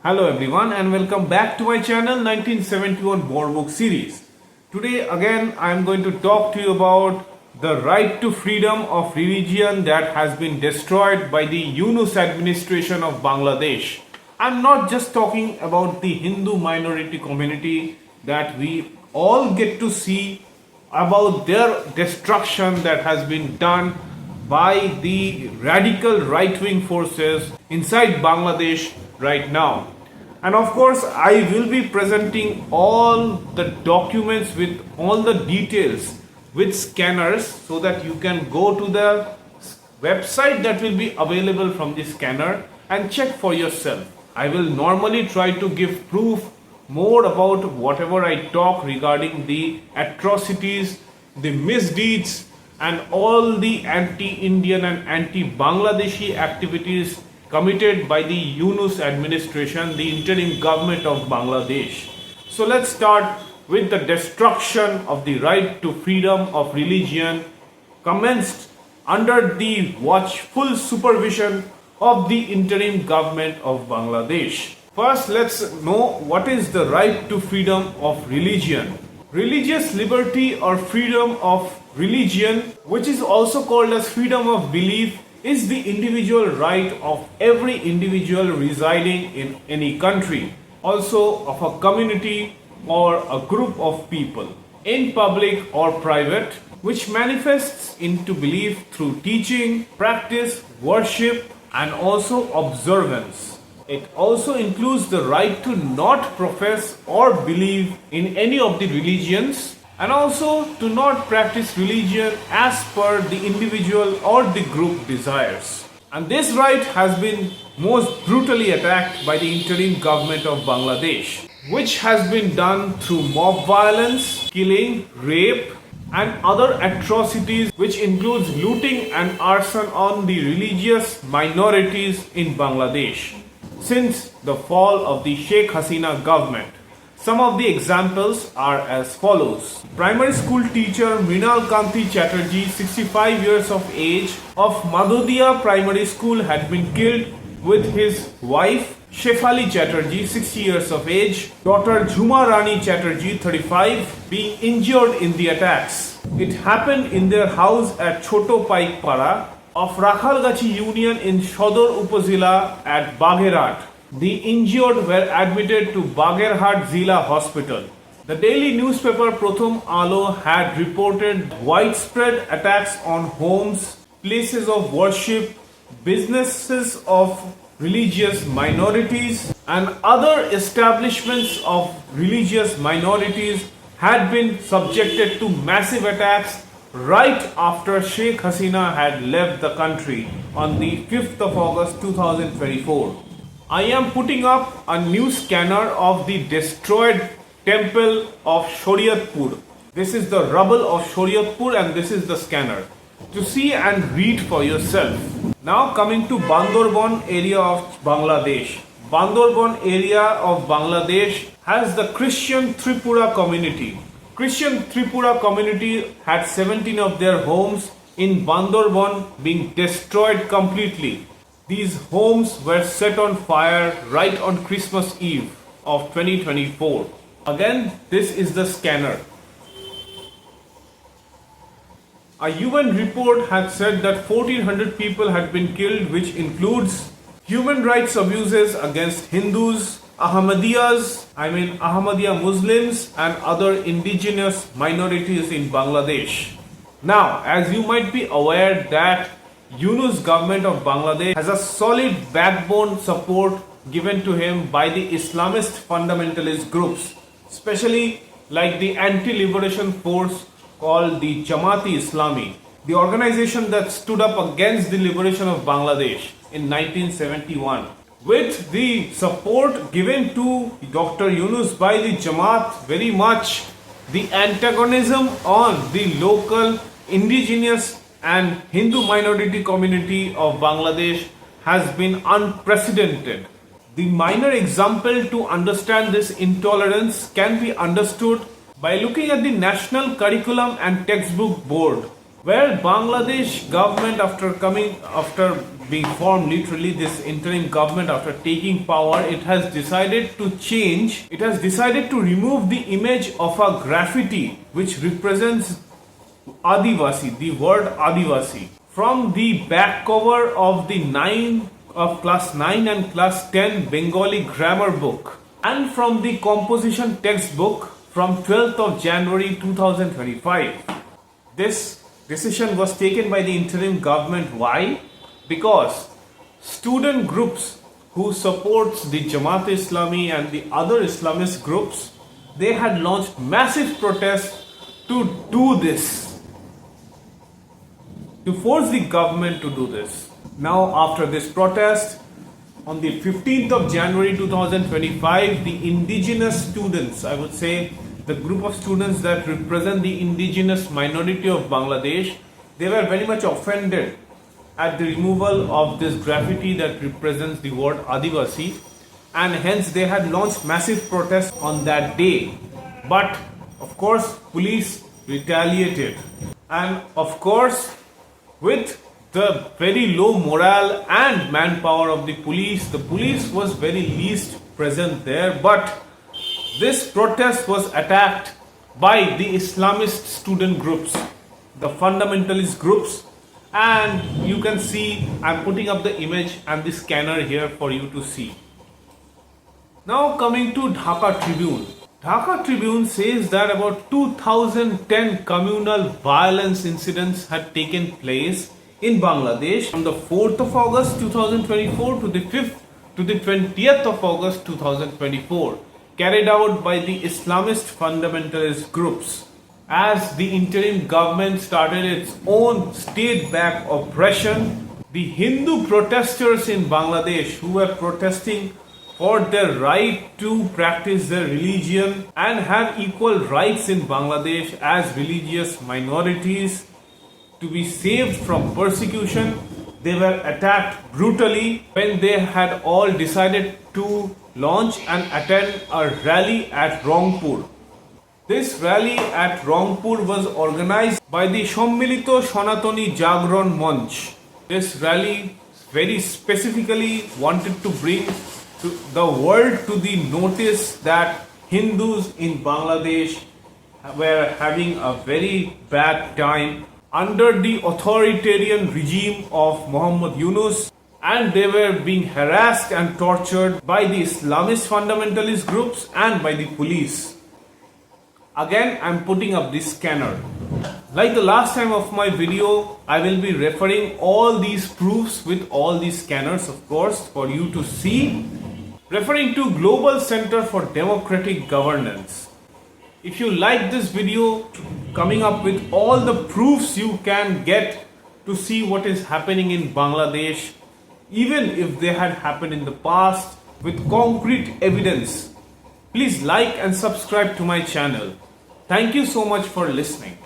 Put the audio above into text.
Hello everyone and welcome back to my channel 1971 War Book series. Today again I am going to talk to you about the right to freedom of religion that has been destroyed by the Yunus administration of Bangladesh. I am not just talking about the Hindu minority community that we all get to see about their destruction that has been done by the radical right-wing forces inside Bangladesh right now. And of course, I will be presenting all the documents with all the details with scanners so that you can go to the website that will be available from the scanner and check for yourself. I will normally try to give proof more about whatever I talk regarding the atrocities, the misdeeds, and all the anti-Indian and anti-Bangladeshi activities committed by the Yunus administration, the interim government of Bangladesh. So let's start with the destruction of the right to freedom of religion commenced under the watchful supervision of the interim government of Bangladesh. First, let's know what is the right to freedom of religion. Religious liberty or freedom of religion, which is also called as freedom of belief, is the individual right of every individual residing in any country, also of a community or a group of people, in public or private, which manifests into belief through teaching, practice, worship, and also observance. It also includes the right to not profess or believe in any of the religions, and also to not practice religion as per the individual or the group desires. And this right has been most brutally attacked by the interim government of Bangladesh, which has been done through mob violence, killing, rape, and other atrocities, which includes looting and arson on the religious minorities in Bangladesh since the fall of the Sheikh Hasina government. Some of the examples are as follows. Primary school teacher Mrinal Kanti Chatterjee, 65 years of age, of Madodia Primary School had been killed with his wife Shefali Chatterjee, 60 years of age, daughter Jhuma Rani Chatterjee, 35, being injured in the attacks. It happened in their house at Choto Paik Para of Rakhalgachi Union in Shodor Upazila at Bagherat. The injured were admitted to Bagerhat Zila Hospital. The daily newspaper Prothom Alo had reported widespread attacks on homes, places of worship, businesses of religious minorities, and other establishments of religious minorities had been subjected to massive attacks right after Sheikh Hasina had left the country on the 5th of August 2024. I am putting up a new scanner of the destroyed temple of Shariatpur. This is the rubble of Shariatpur and this is the scanner to see and read for yourself. Now coming to Bandarbon area of Bangladesh. Bandarbon area of Bangladesh has the Christian Tripura community. Christian Tripura community had 17 of their homes in Bandarbon being destroyed completely. These homes were set on fire right on Christmas Eve of 2024. Again, this is the scanner. A UN report had said that 1400 people had been killed, which includes human rights abuses against Hindus, Ahmadiyya Muslims, and other indigenous minorities in Bangladesh. Now, as you might be aware that Yunus government of Bangladesh has a solid backbone support given to him by the Islamist fundamentalist groups, especially like the anti-liberation force called the Jamaat-e-Islami, the organization that stood up against the liberation of Bangladesh in 1971. With the support given to Dr. Yunus by the Jamaat, very much the antagonism on the local indigenous and Hindu minority community of Bangladesh has been unprecedented. The minor example to understand this intolerance can be understood by looking at the National Curriculum and Textbook Board, where Bangladesh government after being formed, literally this interim government after taking power, it has decided to change, it has decided to remove the image of a graffiti which represents Adivasi, the word Adivasi, from the back cover of the class 9 and class 10 Bengali grammar book and from the composition textbook from 12th of January 2025. This decision was taken by the interim government. Why? Because student groups who supports the Jamaat-e-Islami and the other Islamist groups, they had launched massive protests to do this, to force the government to do this. Now after this protest, on the 15th of January 2025, the indigenous students, I would say the group of students that represent the indigenous minority of Bangladesh, they were very much offended at the removal of this graffiti that represents the word Adivasi, and hence they had launched massive protests on that day. But of course police retaliated, and of course with the very low morale and manpower of the police was very least present there, but this protest was attacked by the Islamist student groups, the fundamentalist groups, and you can see I'm putting up the image and the scanner here for you to see. Now coming to Dhaka Tribune. Dhaka Tribune says that about 2010 communal violence incidents had taken place in Bangladesh from the 4th of August 2024 to the 20th of August 2024, carried out by the Islamist fundamentalist groups. As the interim government started its own state-backed oppression, the Hindu protesters in Bangladesh who were protesting for their right to practice their religion and have equal rights in Bangladesh as religious minorities, to be saved from persecution, they were attacked brutally when they had all decided to launch and attend a rally at Rangpur. This rally at Rangpur was organized by the Sammilito Sanatani Jagron Manch. This rally very specifically wanted to bring to the world to the notice that Hindus in Bangladesh were having a very bad time under the authoritarian regime of Muhammad Yunus, and they were being harassed and tortured by the Islamist fundamentalist groups and by the police. Again, I'm putting up this scanner. Like the last time of my video, I will be referring all these proofs with all these scanners, of course, for you to see. Referring to Global Center for Democratic Governance. If you like this video, coming up with all the proofs you can get to see what is happening in Bangladesh, even if they had happened in the past, with concrete evidence, please like and subscribe to my channel. Thank you so much for listening.